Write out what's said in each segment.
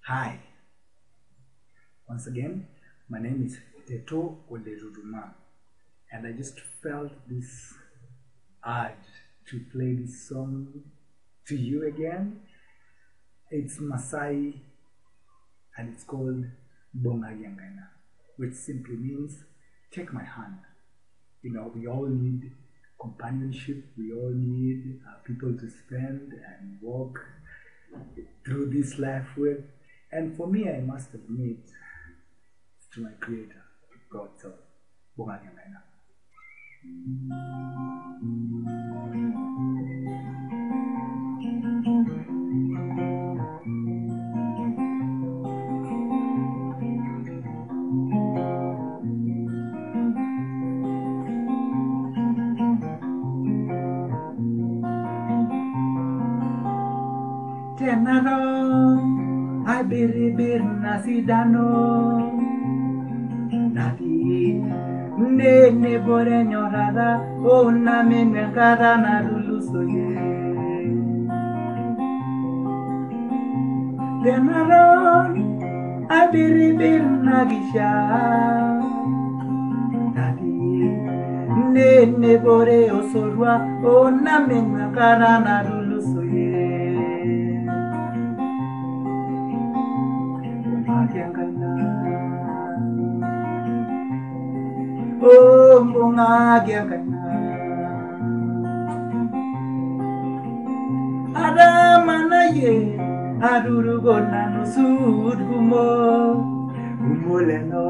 Hi, once again, my name is Teto Tutuma, and I just felt this urge to play this song to you again. It's Maasai and it's called Mbungaki E, which simply means take my hand. You know, we all need companionship, we all need people to spend and walk through this life with. And for me, I must admit to my Creator, God, so Mbungaki E. Tenaro, I biribir nasidano, nati ne bore nyorada, o na menekara na lulusoye. Tenaro, I biribir nagisha, nati ne bore osorwa, o na menekara na lulusoye. Oh, Mbungaki E. Adamana ye, adurugo nano sud gumo, gumoleno,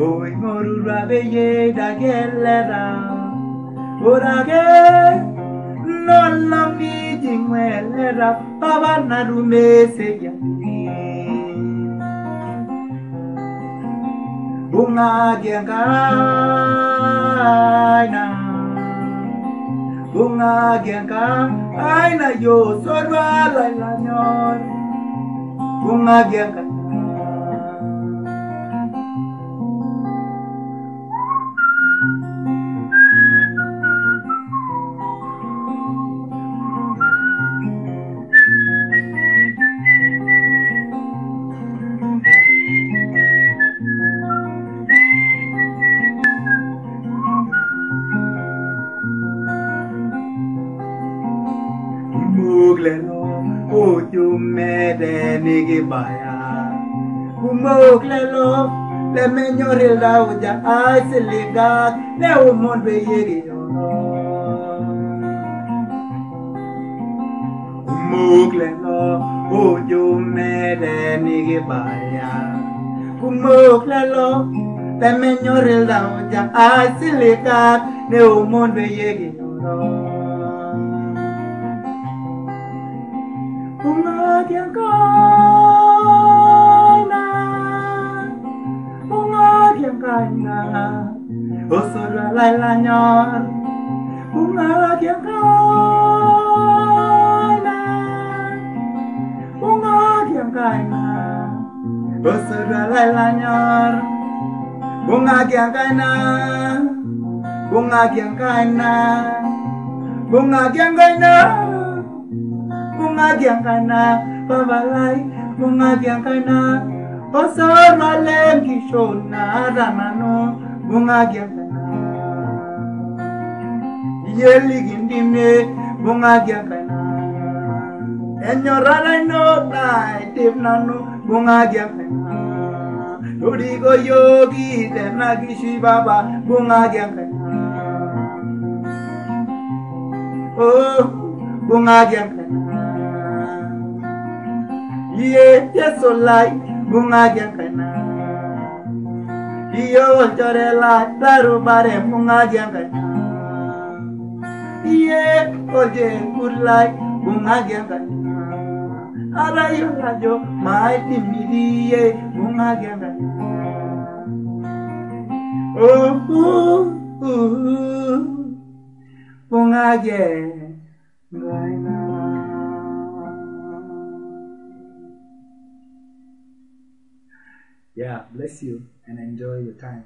oi morura beye da gelera, orage, non la mi jingwelera, pavana rume se yami. Mbungaki E, Mbungaki E, yo sorwa la nyor. Mbungaki E. Muglelo, ojo mede nigi baya. Muglelo, le menyore la uja aisiliga, le umon be yegi yono. Muglelo, ojo mede nigi baya. Muglelo, le menyore la uja aisiliga, le umon be yegi yono. Mbungaki E, Mbungaki E, osora la nyor. Mbungaki E, Mbungaki E, osora la nyor. Mbungaki E, Mbungaki E, Mbungaki E. Mbungaki E, babalai, Mbungaki E, osorwa lengishona ranano, Mbungaki E, yeligindine, Mbungaki E, enyorana no na itipnano, Mbungaki E, Dodigo yogi tenagishi baba, Mbungaki E, oh, Mbungaki E. Yes, so like Mbungaki E. Yo, Chorela, Darubare, Mbungaki E. Yeah, Oje, good like Mbungaki E. Arayo Rajo, my timidi, Mbungaki E. Oh, Mbungaki E. Yeah, bless you and enjoy your time.